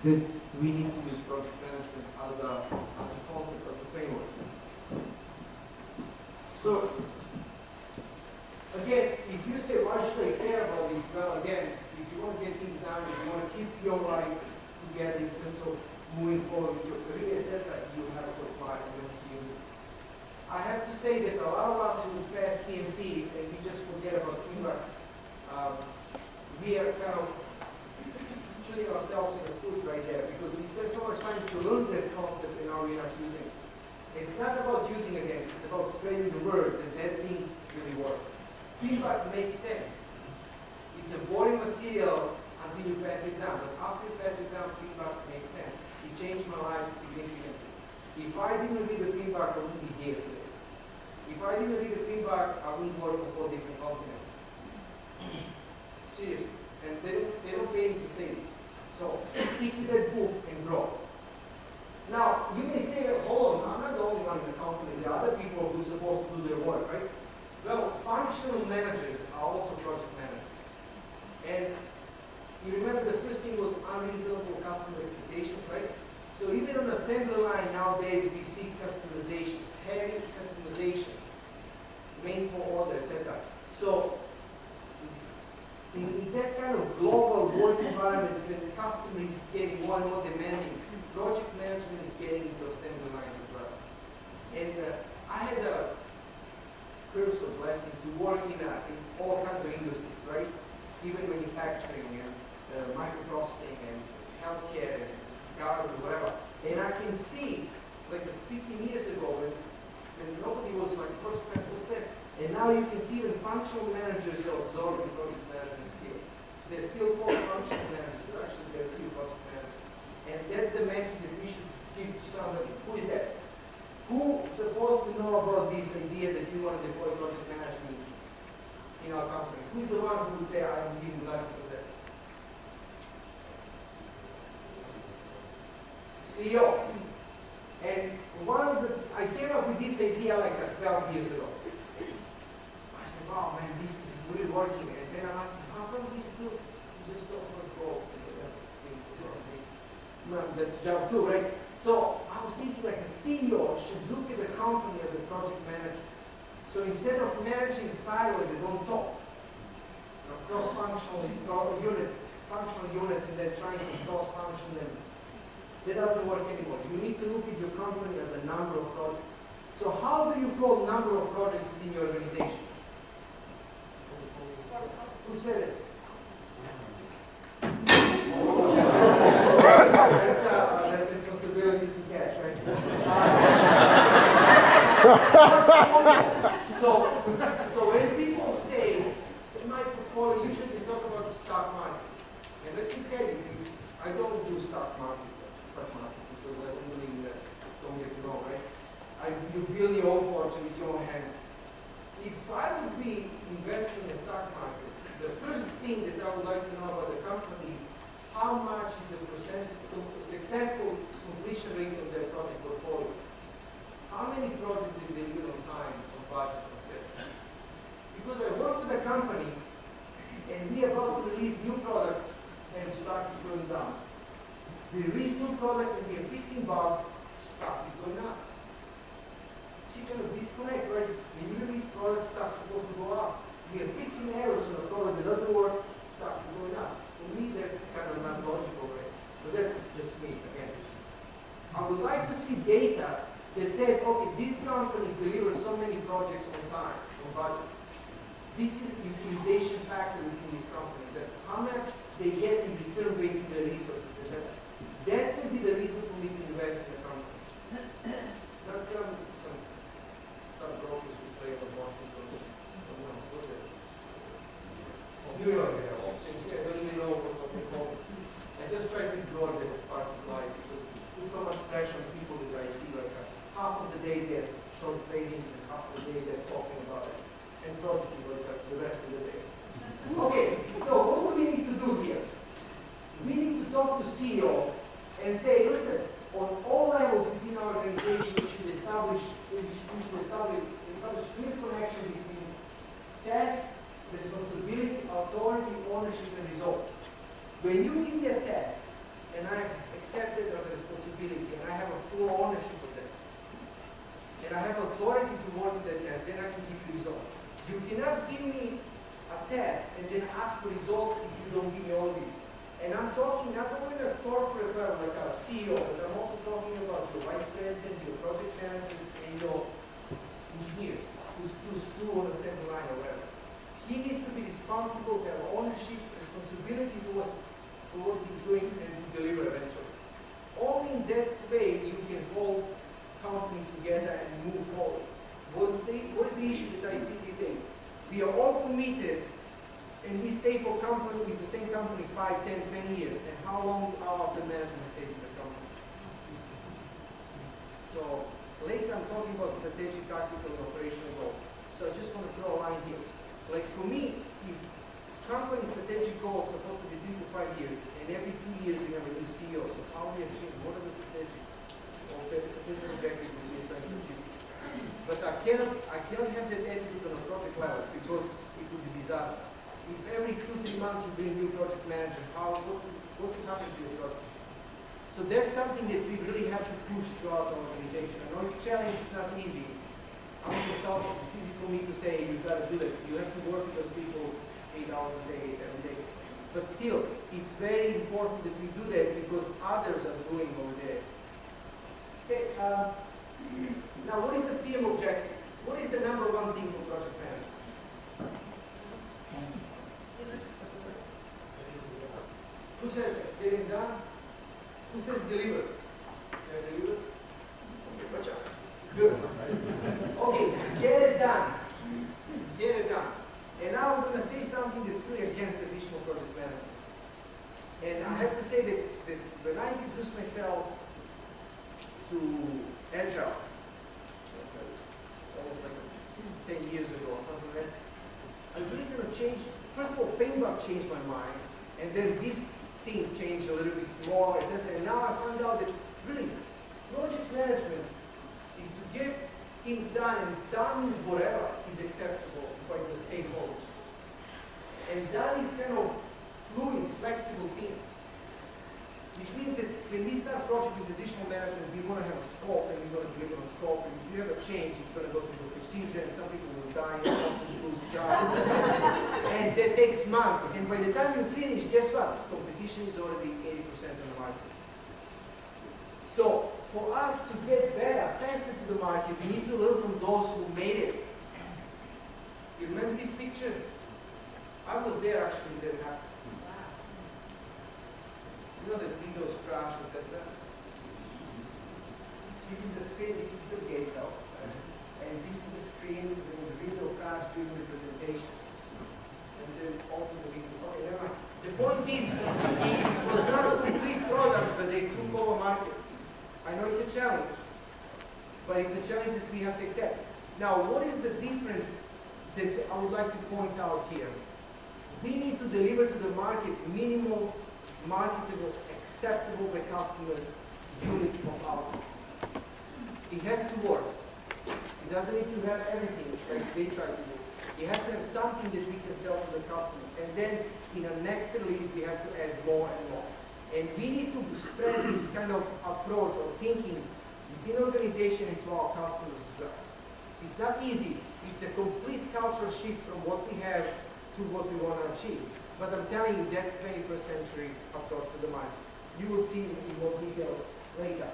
that we need to use project management as a concept, as a framework. So, again, if you say, why should I care about this? Well, again, if you want to get things done, if you want to keep your life together in terms of moving forward with your career, etc., you have to apply and you have to use it. I have to say that a lot of us who pass PMP and we just forget about teamwork, we are kind of shooting ourselves in the foot right there because we spend so much time to learn that concept and now we're not using it. It's not about using it again, it's about spreading the word and that thing really works. Feedback makes sense. It's a boring material until you pass exam, but after you pass exam, feedback makes sense. It changed my life significantly. If I didn't read the feedback, I wouldn't be here today. If I didn't read the feedback, I wouldn't work on 4 different continents. Seriously. And they don't pay me to say this. So stick with that book and grow. Now, you may say, hold on, I'm not the only one in the company. There are other people who are supposed to do their work, right? Well, functional managers are also project managers. And you remember the first thing was unreasonable customer expectations, right? So even on the assembly line nowadays, we see customization, heavy customization, made for order, etc. So in that kind of global work environment, when the customer is getting more and more demanding, project management is getting into assembly lines as well. And I had a curse of blessing to work in all kinds of industries, right? Even manufacturing and microprocessing and healthcare and government, whatever. And I can see, like 15 years ago, when nobody was like project management, and now you can see when functional managers are absorbing project management skills. They're still called functional managers, but actually they're real project managers. And that's the message that we should give to somebody. Who is that? Who's supposed to know about this idea that you want to deploy project management in our company? Who's the one who would say, I'm giving blessing for that? CEO. And I came up with this idea like 12 years ago. I said, wow, man, this is really working. And then I'm asking, how come these do? You just don't want to go. Well, that's job 2, right? So I was thinking like a CEO should look at the company as a project manager. So instead of managing silos that don't talk, cross-functional units, functional units, and then trying to cross-function them, that doesn't work anymore. You need to look at your company as a number of projects. So how do you call number of projects within your organization? Who said it? That's responsibility to catch, right? So when people say, in my portfolio, usually they talk about the stock market. And let me tell you, I don't do stock market because I don't believe in that. Don't get me wrong, right? You build your own fortune with your own hands. If I would be investing in the stock market, the first thing that I would like to know about the company is how much is the successful completion rate of their project portfolio. How many projects did they deliver on time, on budget, on schedule? Because I work for the company and we are about to release new product and stock is going down. We release new product and we are fixing bugs, stock is going up. See, kind of disconnect, right? When you release product, stock is supposed to go up. We are fixing errors on a product that doesn't work, stock is going up. For me, that's kind of not logical, right? But that's just me, again. I would like to see data that says, okay, this company delivers so many projects on time, on budget. This is the utilization factor within this company, that how much they get in return based on their resources, etc. That would be the reason for me to invest in the company. Not some stockbrokers who play the Washington. What's it? New York, yeah. I don't really know what they call it. I just try to ignore that part of life because it's so much pressure on people that I see like half of the day they're short trading and half of the day they're talking about it. And project is like the rest of the day. Okay, so what do we need to do here? We need to talk to CEO and say, listen, on all levels within our organization, we should establish clear connection between task, responsibility, authority, ownership, and results. When you give me a task and I accept it as a responsibility, and I have a full ownership of that. And I have authority to work with that test, then I can give you result. You cannot give me a test and then ask for result if you don't give me all these. And I'm talking not only at a corporate level, like our CEO, but I'm also talking about your vice president, your project managers, and your engineers who's flew on the assembly line or whatever. He needs to be responsible, to have ownership, responsibility for what he's doing and to deliver eventually. Only in that way you can hold company together and move forward. What is the issue that I see these days? We are all committed and we stay for company with the same company 5, 10, 20 years. And how long our upper management stays in the company? So later I'm talking about strategic, tactical, and operational goals. So I just want to throw a line here. Like for me, if company strategic goals are supposed to be 3 to 5 years, and every 2 years we have a new CEO. So how we achieve? What are the strategic objectives that we're trying to achieve? But I cannot have that attitude on a project level because it would be disaster. If every 2-3 months you bring new project manager, what will happen to your project? So that's something that we really have to push throughout the organization. I know it's a challenge, it's not easy. I'm a consultant, it's easy for me to say you've got to do that. You have to work with those people 8 hours a day, every day. But still, it's very important that we do that because others are doing over there. Okay, now what is the PM objective? What is the number one thing for project management? Who says getting done? Who says deliver? Deliver? Okay, watch out. Good. Okay, get it done. Get it done. And now I'm going to say something that's really against traditional project management. And I have to say that when I introduced myself to Agile, almost like 10 years ago or something like that, I really going to change. First of all, PaintBuck changed my mind, and then this thing changed a little bit more, etc. And now I found out that really, project management is to get things done, and done is whatever is acceptable by the stakeholders. And done is kind of fluid, flexible thing. Which means that when we start a project with additional management, we want to have a scope, and we're going to deliver on scope. And if you have a change, it's going to go through the procedure, and some people will die, and some people lose jobs. And that takes months. And by the time you finish, guess what? Competition is already 80% on the market. So for us to get better, faster to the market, we need to learn from those who made it. You remember this picture? I was there actually when that happened. You know that Windows crash, etc. This is the screen, this is the gate though. And this is the screen when the window crashed during the presentation. And then open the window. Okay, never mind. The point is, it was not a complete product, but they took over market. I know it's a challenge, but it's a challenge that we have to accept. Now, what is the difference that I would like to point out here? We need to deliver to the market minimal, marketable, acceptable by customer unit of output. It has to work. It doesn't need to have everything like they try to do. It has to have something that we can sell to the customer. And then in the next release, we have to add more and more. And we need to spread this kind of approach or thinking within the organization and to our customers as well. It's not easy. It's a complete cultural shift from what we have to what we want to achieve. But I'm telling you, that's 21st century approach to the market. You will see in more details later.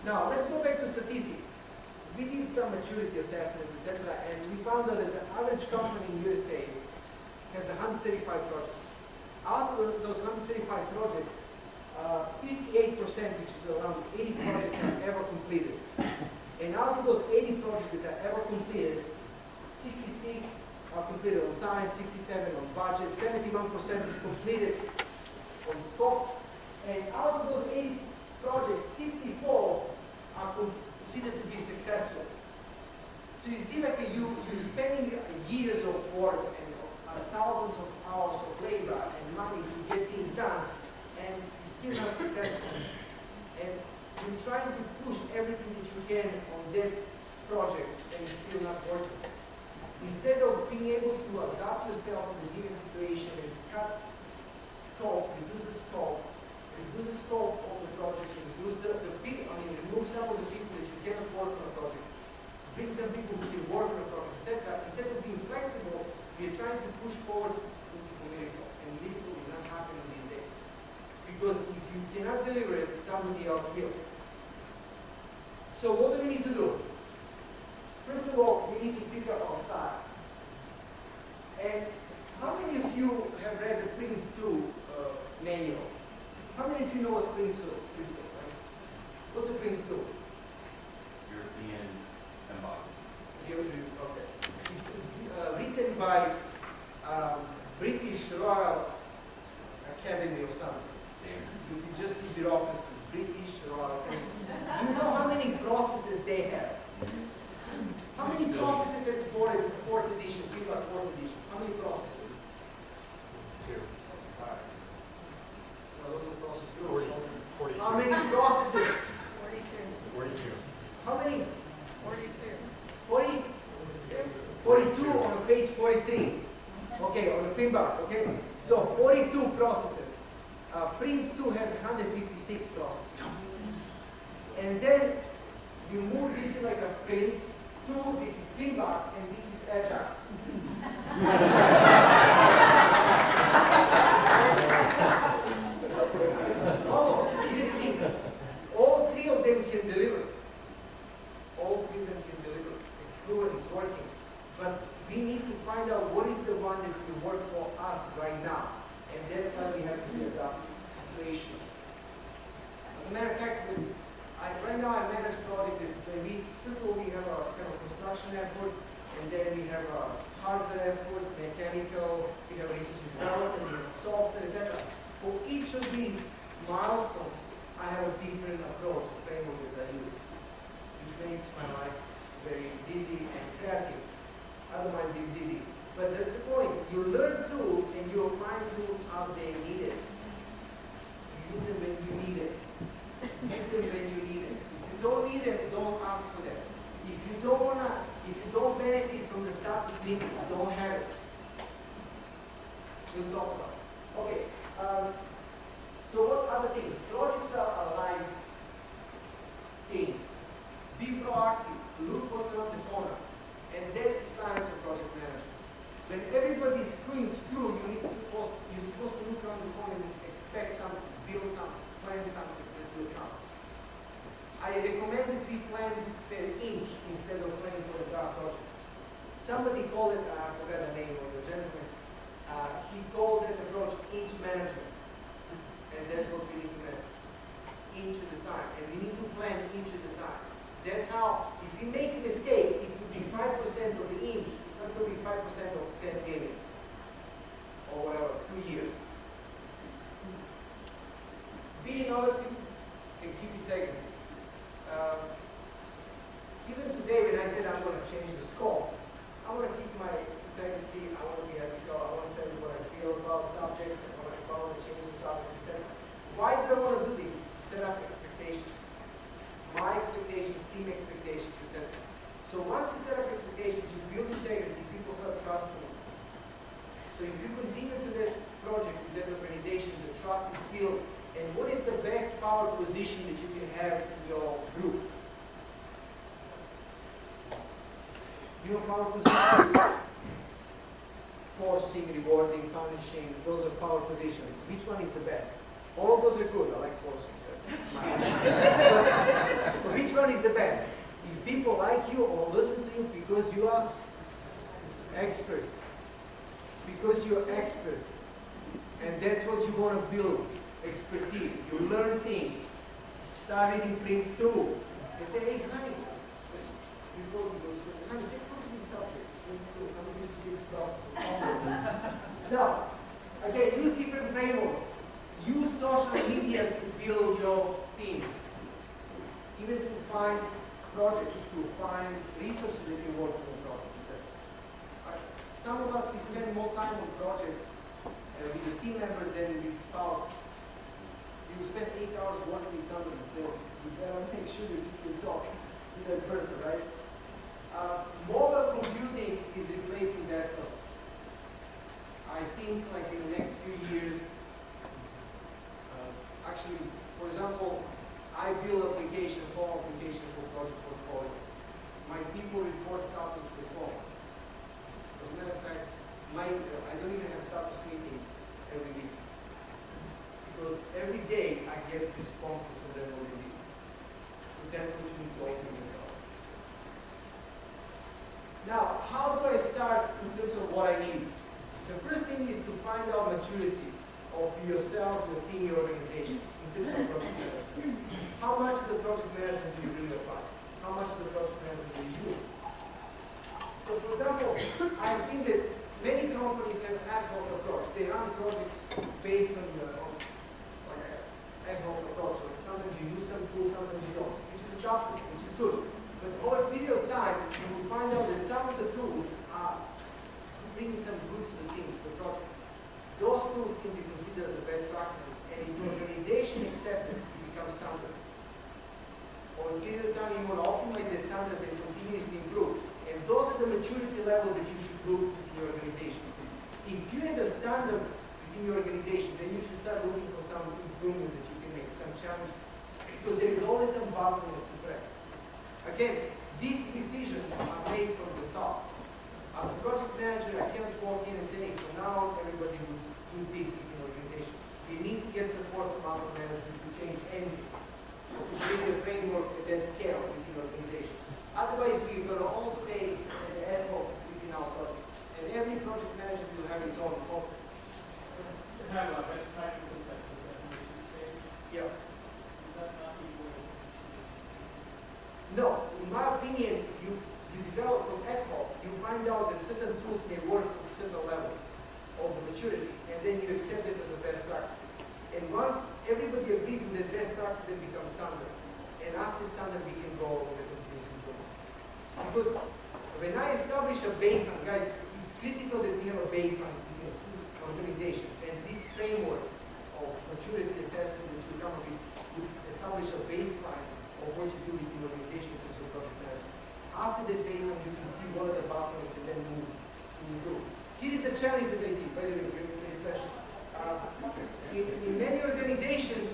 Now, let's go back to statistics. We did some maturity assessments, etc., and we found out that the average company in USA has 135 projects. Out of those 135 projects, 58%, which is around 80 projects, are ever completed. And out of those 80 projects that are ever completed, 66 are completed on time, 67 on budget, 71% is completed on scope, and out of those 80 projects, 64 are considered to be successful. So you see, like you're spending years of work and thousands of hours of labor and money to get things done, and it's still not successful. And you're trying to push everything that you can on that project, and it's still not working. Instead of being able to adapt yourself to the given situation and cut scope, reduce the scope, reduce the scope of the project, reduce the people, remove some of the people that you cannot work on a project, bring some people who can work on a project, etc. Instead of being flexible, we are trying to push forward into miracle, and miracle is not happening these days. Because if you cannot deliver it, somebody else will. So what do we need to do? First of all, we need to pick up our style. And how many of you have read the Prince2 manual? How many of you know what's Prince2? Right? What's a Prince2? European embodiment. Okay. It's written by British Royal Academy or something. You can just see bureaucracy, British Royal Academy. Do you know how many processes they have? How many processes has fourth edition, people at fourth edition? How many processes? Well, those are processes. 42. How many processes? 42. How many? 42. 40? 42 on page 43. Okay, on the pinback, okay? So 42 processes. Prince2 has 156 processes. And then you move this like a Prince2, this is pinback, and this is agile. Oh, here's the thing. All three of them can deliver. All three of them can deliver. It's proven, it's working. But we need to find out what is the one that will work for us right now. And that's why we have to adapt the situation. As a matter of fact, right now I manage projects that first of all, we have a kind of construction effort, and then we have a hardware effort, mechanical, we have research and development, we have software, etc. For each of these milestones, I have a different approach, a framework that I use, which makes my life very busy and creative. I don't mind being busy. But that's the point. You learn tools and you apply tools as they need it. You use them when you need it. Use them when you need it. If you don't need them, don't ask for them. If you don't benefit from the status limit, don't have it. We'll talk about it. Okay. So what other things? Projects are a live thing. Be proactive. Look what's around the corner. And that's the science of project management. When everybody's screw, you're supposed to look around the corner and expect something, build something, plan something that will come. I recommend that we plan per inch instead of planning for the entire project. Somebody called it, I forgot the name of the gentleman, he called that approach inch management. And that's what we need to manage. Inch at a time. And we need to plan inch at a time. That's how, if you make a mistake, it will be 5% of the inch. It's not going to be 5% of 10 million. Or whatever, 2 years. Be innovative and keep integrity. Even today when I said I'm going to change the scope, I want to keep my integrity, I want to be ethical, I want to tell you what I feel about the subject, if I want to change the subject, etc. Why do I want to do this? To set up expectations. My expectations, team expectations, etc. So once you set up expectations, you build integrity, people start trusting you. So if you continue to that project, to that organization, the trust is built. And what is the best power position that you can have in your group? Your power positions. Forcing, rewarding, punishing, those are power positions. Which one is the best? All of those are good. I like forcing. But which one is the best? If people like you or listen to you because you are expert. Because you're expert. And that's what you want to build. Expertise. You learn things. Start reading Prince2. They say, hey, honey, before we go, honey, take a look at this subject. Prince2, 156 processes. Now, again, use different frameworks. Use social media to build your team. Even to find projects, to find resources that you work on projects. Some of us, we spend more time on projects with the team members than with spouses. You spend 8 hours working with somebody, you better make sure that you can talk to that person, right? Mobile computing is replacing desktop. I think like in the next few years, actually get responses from them already. So that's what you need to open yourself. Now, how do I start in terms of what I need? The first thing is to find out maturity of yourself, your team, your organization in terms of project management. How much of the project management do you really apply? How much of the project management do you do? So, for example, I've seen that many companies have an ad hoc approach. They run projects based on like an ad hoc approach. Like sometimes you use some tools, sometimes you don't, which is adaptable, which is good. But over a period of time, you will find out that some of the tools are bringing some good to the team, to the project. Those tools can be considered as best practices, and if the organization accepts it, it becomes standard. Over a period of time, you want to optimize the standards and continuously improve. And those are the maturity levels that you should look in your organization. If you have a standard within your organization, then you should start looking for some improvements that you can make, some challenges. Because there is always some bottleneck to correct. Again, these decisions are made from the top. As a project manager, I can't walk in and say, for now, everybody will do this within the organization. You need to get support from upper management to change anything, or to create a framework at that scale within the organization. Otherwise, we're going to all stay at the ad hoc within our projects. And every project manager will have its own concepts. Have a best practices that you say. Yeah. Would that not be good? No, in my opinion, you develop from ad hoc, you find out that certain tools may work at certain levels of the maturity, and then you accept it as a best practice. And once everybody agrees on that best practice, then becomes standard. And after standard, we can go on the continuous improvement. Because when I establish a baseline, guys, it's critical that we have a baseline within an organization. And this framework of maturity assessment that you come up with would establish a baseline of what you do within the organization in terms of project management. After that baseline, you can see what are the bottlenecks and then move to improve. Here is the challenge that I see, by the way, very fresh. In many organizations,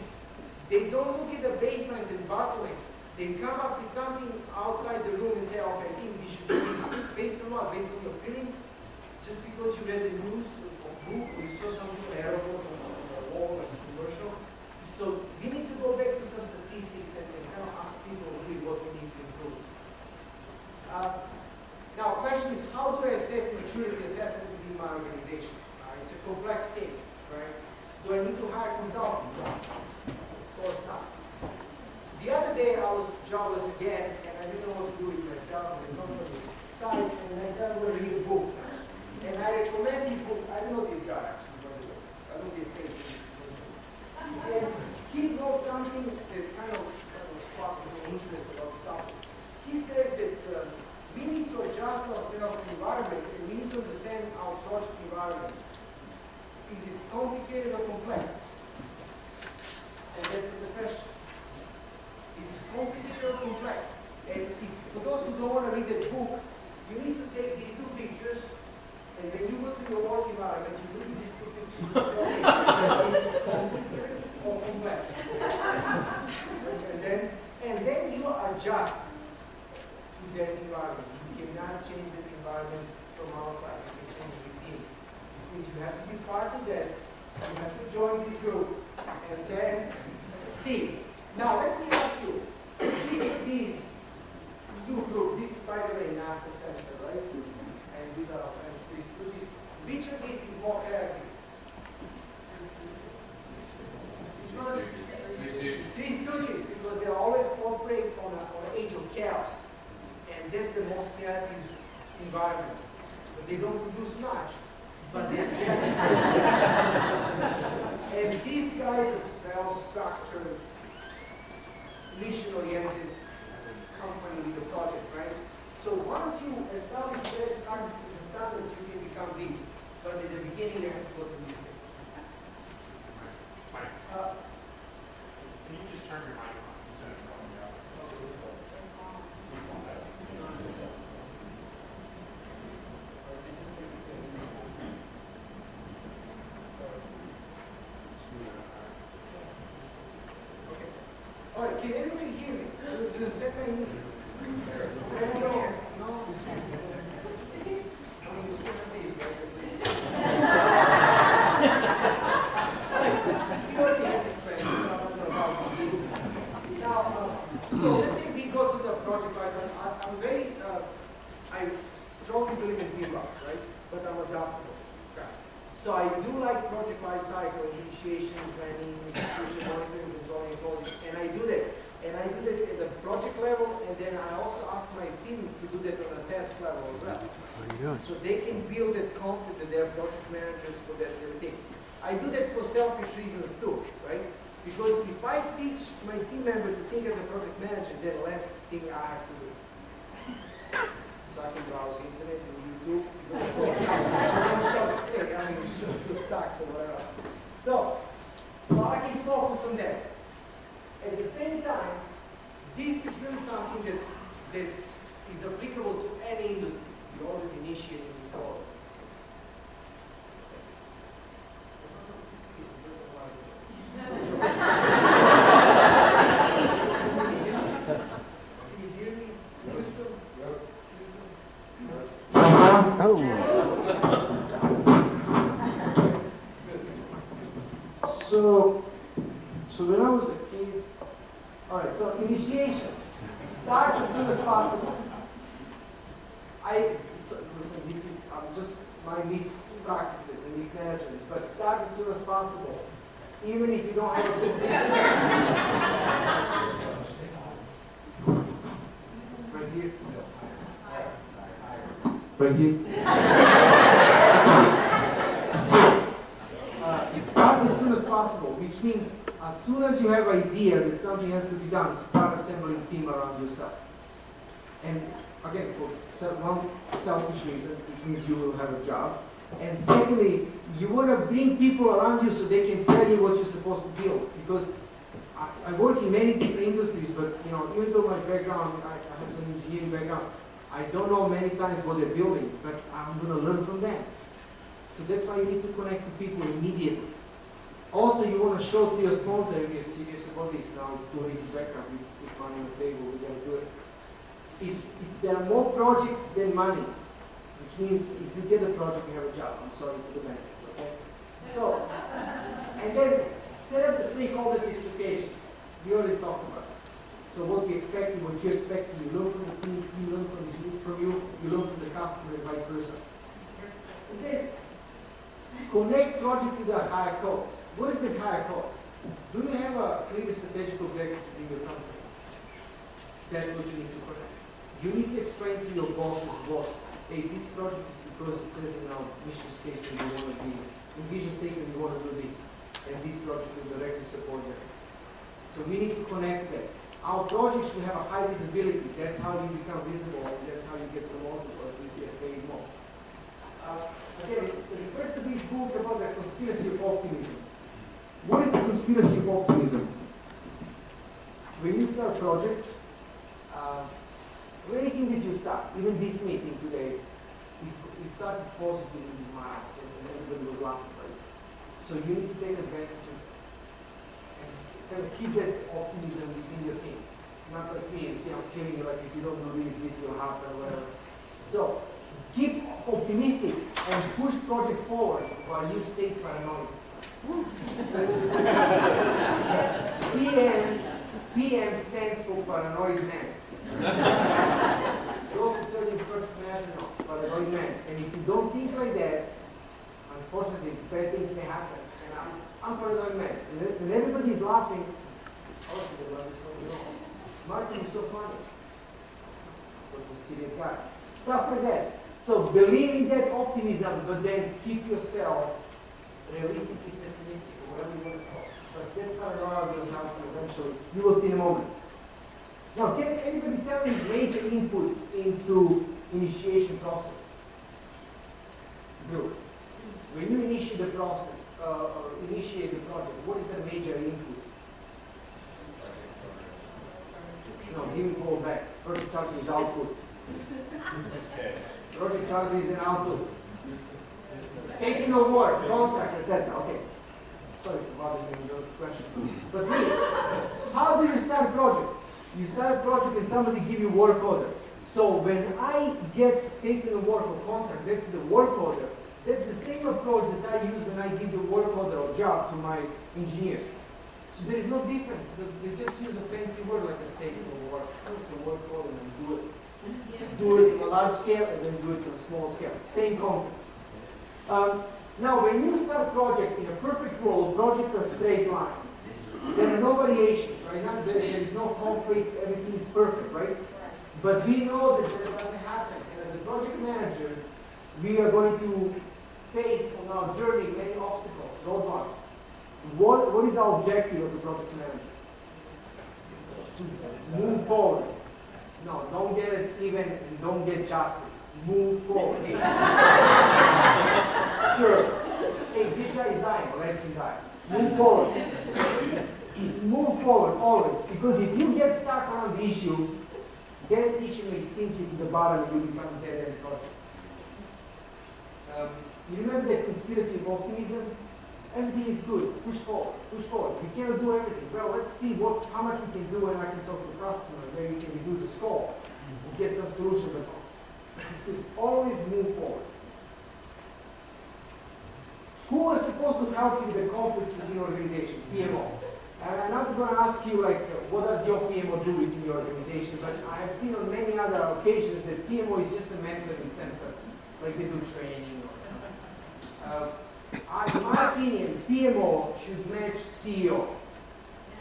they don't look at the baselines and bottlenecks. They come up with something outside the room and say, okay, I think we should do this. Based on what? Based on your feelings? Just because you read the news or book or you saw something on the airport or on the wall or a commercial. So we need to go back to some statistics and kind of ask people really what we need to improve. Now, the question is, how do I assess maturity assessment within my organization? It's a complex thing, right? Do I need to hire a consultant? No. Of course not. The other day, I was jobless again, and I didn't know what to do with myself and the company side, and I said, I'm going to read a book. And I recommend this book. I don't know this guy, actually, by the way. I don't get paid for this book. And he wrote something that kind of sparked my interest about the subject. He says that we need to adjust ourselves to the environment, and we need to understand our project environment. Is it complicated or complex? And that's the question. Is it complicated or complex? And for those who don't want to read that book, you need to take these two pictures, and when you go to your work environment, you look at these two pictures and say, okay, is it complicated or complex? And then you adjust to that environment. You cannot change that environment from outside. You can change it within. Which means you have to be part of that. You have to join this group and then see. Now let me ask you, which of these two groups, this is by the way NASA Center, right? And these are our friends, Three Stooges. Which of these is more creative? Which one? Three Stooges, because they always operate on an age of chaos. And that's the most creative environment. But they don't produce much, but they're creative. And these guys are well-structured, mission-oriented company with a project, right? So once you establish best practices and standards, you can become these. But at the beginning, you have to go through these things. Mike, can you just turn your mic on instead of going out? All right, can everybody hear me? Does that make me? No. I mean, please, we already had this question, so I was about strongly believe in people, right? But I'm adaptable. So I do like project life cycle, initiation, planning, execution, monitoring, controlling, and closing, and I do that. And I do that at the project level, and then I also ask my team to do that on a task level as well. So they can build that concept that they're project managers for that thing. I do that for selfish reasons too, right? Because if I teach my team member to think as a project manager, then less thing I have to do. So I can browse the internet and YouTube. The stocks or whatever. So I can focus on that. At the same time, this is really something that is applicable to any industry. You always initiate and close. Can you hear me? Houston? So when I was a kid, all right, so initiation, start as soon as possible. Listen, this is just my mispractices and mismanagement, but start as soon as possible, even if you don't have a good Right here? Right here? Start as soon as possible, which means as soon as you have idea that something has to be done, start assembling a team around yourself. And again, for one selfish reason, which means you will have a job. And secondly, you want to bring people around you so they can tell you what you're supposed to build. Because I work in many different industries, but even though my background, I have an engineering background, I don't know many times what they're building, but I'm going to learn from them. So that's why you need to connect to people immediately. Also, you want to show to your sponsor if you're serious about this. Now it's too late to background. We put money on the table. We got to do it. There are more projects than money, which means if you get a project, you have a job. I'm sorry for the message. Okay. So, and then set up the stakeholders' expectations. We already talked about it. So what you expect, what you expect, you learn from the team, you learn from you, you learn from the customer, and vice versa. And then connect project to the higher cause. What is the higher cause? Do you have a clear strategic objectives in your company? That's what you need to connect. You need to explain to your boss's boss, hey, this project is because it says in our mission statement we want to be, in vision statement we want to do this, and this project will directly support that. So we need to connect that. Our projects should have a high visibility. That's how you become visible, and that's how you get promoted, or at least get paid more. Again, refer to this book about the conspiracy of optimism. What is the conspiracy of optimism? When you start a project, or anything that you start, even this meeting today, it started positively in my eyes, and everybody was laughing, right? So you need to take advantage of and kind of keep that optimism within your team. Not like me and say, I'm killing you, like if you don't believe this will happen, or whatever. So keep optimistic and push project forward while you stay paranoid. PM stands for paranoid man. You also tell you project manager, paranoid man. And if you don't think like that, unfortunately, bad things may happen. And I'm paranoid man. And when everybody is laughing, also they love you so Martin is so funny. But he's a serious guy. Stuff like that. So believe in that optimism, but then keep yourself realistically pessimistic, or whatever you want to call it. But that paranoia will help you eventually. You will see in a moment. Now, can anybody tell me major input into initiation process? Good. When you initiate the process, or initiate the project, what is the major input? No, give me call back. Project target is output. Project target is an output. Statement of work, contract, etc. Okay. Sorry for bothering you with those questions. But really, how do you start a project? You start a project and somebody give you work order. So when I get statement of work or contract, that's the work order. That's the same approach that I use when I give the work order or job to my engineer. So there is no difference. They just use a fancy word like a statement of work. Oh, it's a work order and do it. do it on a large scale and then do it on a small scale. Same concept. Now, when you start a project in a perfect world, project a straight line. There are no variations, right? There is no conflict, everything is perfect, right? But we know that that doesn't happen. And as a project manager, we are going to face on our journey many obstacles, roadblocks. What is our objective as a project manager? To move forward. No, don't get it even and don't get justice. Move forward. Sure. Hey, this guy is dying, let him die. Move forward. Move forward always. Because if you get stuck on the issue, then the issue may sink you to the bottom and you become dead end project. You remember that conspiracy of optimism? Everything is good. Push forward. Push forward. We cannot do everything. Well, let's see how much we can do, and I can talk to the customer. Maybe we can reduce the scope. Get some solution. Excuse me. Always move forward. Who is supposed to help you with the conflict in your organization? PMO. And I'm not going to ask you like, what does your PMO do within your organization? But I have seen on many other occasions that PMO is just a mentoring center, like they do training or something. In my opinion, PMO should match CEO.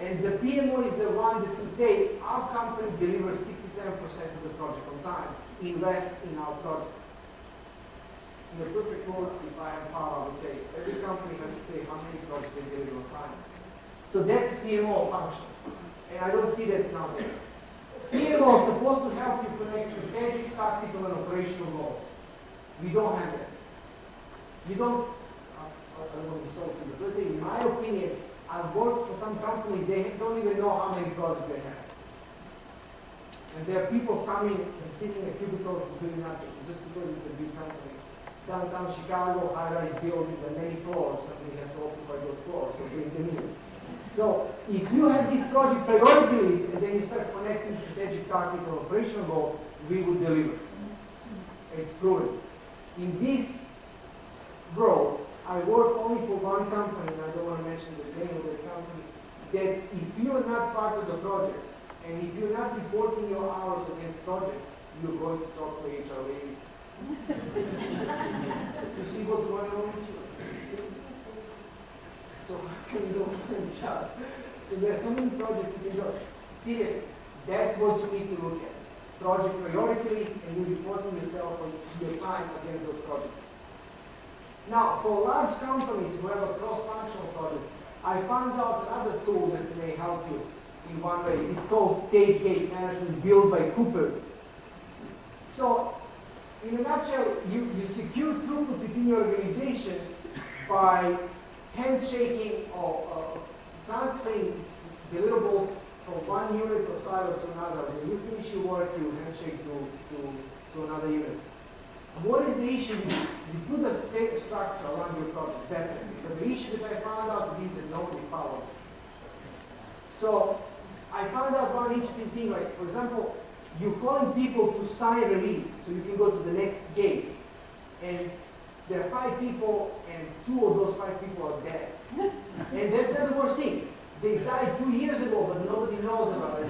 And the PMO is the one that could say, our company delivers 67% of the project on time. Invest in our project. In the perfect world, if I have power, I would say every company has to say how many projects they deliver on time. So that's PMO function. And I don't see that nowadays. PMO is supposed to help you connect strategic, tactical, and operational goals. We don't have that. You don't, I don't want to insult you, but let's say in my opinion, I've worked for some companies, they don't even know how many projects they have. And there are people coming and sitting in cubicles and doing nothing, just because it's a big company. Downtown Chicago, high-rise building, and many floors, somebody has to occupy those floors, so bring them in. So if you have these project priorities, and then you start connecting strategic, tactical, operational goals, we will deliver. It's proven. In this world, I work only for one company, and I don't want to mention the name of the company, that if you're not part of the project, and if you're not reporting your hours against project, you're going to talk to HR lady. To see what's going on with you. So how can you do a job? So there are so many projects you can do. Seriously, that's what you need to look at. Project priorities, and you're reporting yourself on your time against those projects. Now, for large companies who have a cross-functional project, I found out another tool that may help you in one way. It's called Stage Gate Management, built by Cooper. So, in a nutshell, you secure throughput within your organization by handshaking or transferring deliverables from one unit or silo to another. When you finish your work, you handshake to another unit. What is the issue with this? You put a state structure around your project, definitely. But the issue that I found out is that nobody follows. So I found out one interesting thing, like for example, you're calling people to sign a release so you can go to the next gate. And there are 5 people and 2 of those 5 people are dead. And that's not the worst thing. They died 2 years ago, but nobody knows about it.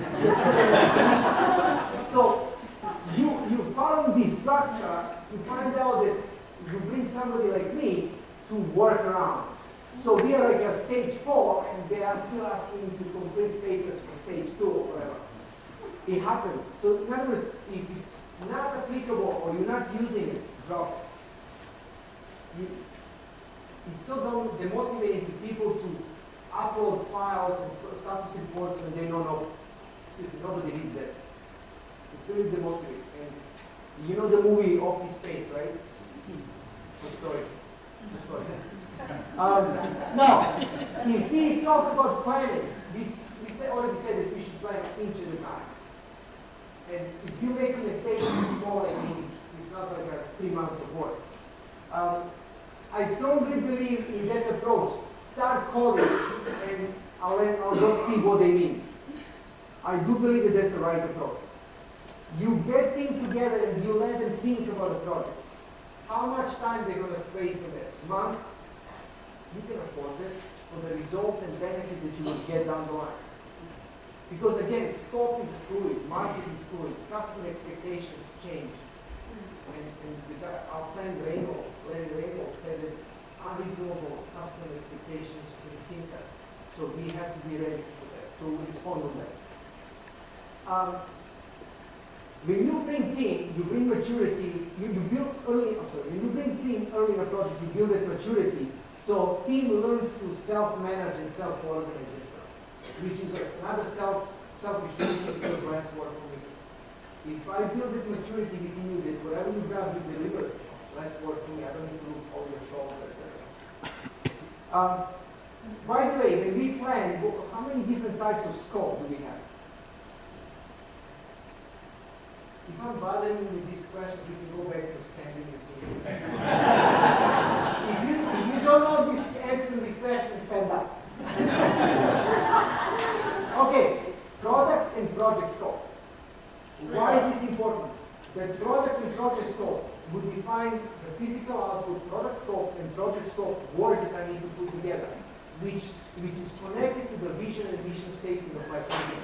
So you follow the structure to find out that you bring somebody like me to work around. So we are like at stage 4, and they are still asking me to complete papers for stage 2 or whatever. It happens. So in other words, if it's not applicable or you're not using it, drop it. It's so demotivating to people to upload files and status reports when they don't know. Excuse me, nobody reads that. It's very demotivating. And you know the movie Office Space, right? True story. True story. Now, if we talk about planning, we already said that we should plan inch at a time. And if you make a mistake, it's more like an inch. It's not like 3 months of work. I strongly believe in that approach. Start calling, and I'll go see what they mean. I do believe that that's the right approach. You get things together and you let them think about the project. How much time they're going to space on that? Month? You can afford it for the results and benefits that you will get down the line. Because again, scope is fluid, market is fluid, customer expectations change. And our friend Reynolds, Larry Reynolds, said that unreasonable customer expectations will sink us. So we have to be ready for that, to respond on that. When you bring team, you bring maturity, you build early, when you bring team early in a project, you build that maturity. So team learns to self-manage and self-organize themselves, which is another selfish reason because less work for me. If I build that maturity within you, that whatever you grab, you deliver, less work for me. I don't need to look over your shoulder, etc. By the way, when we plan, how many different types of scope do we have? If I'm bothering you with these questions, we can go back to standing and sitting. if you don't know this answer to these questions, stand up. Okay, product and project scope. Why is this important? The product and project scope would define the physical output, product scope, and project scope work that I need to put together, which is connected to the vision and mission statement of my company.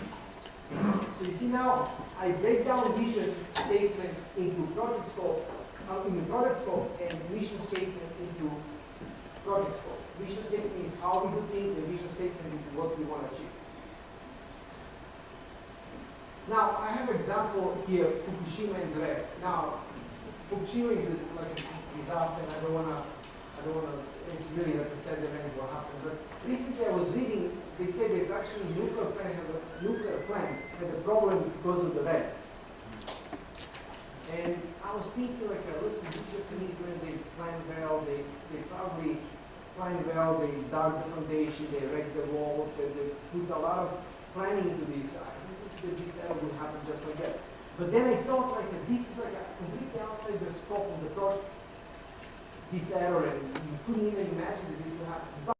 So you see now, I break down vision statement into project scope, into product scope, and mission statement into project scope. Vision statement is how we do things, and vision statement is what we want to achieve. Now, I have an example here, Fukushima and Reds. Now, Fukushima is like a disaster, and I don't want to, it's really representative of what happened. But recently I was reading, they said that actually nuclear plant had a problem because of the Reds. And I was thinking, like, listen, these Japanese men, they plan well, they probably plan well, they dug the foundation, they wrecked the walls, they put a lot of planning into this. I think this error will happen just like that. But then I thought, like, this is like a completely outside the scope of the project, this error, and you couldn't even imagine that this would happen.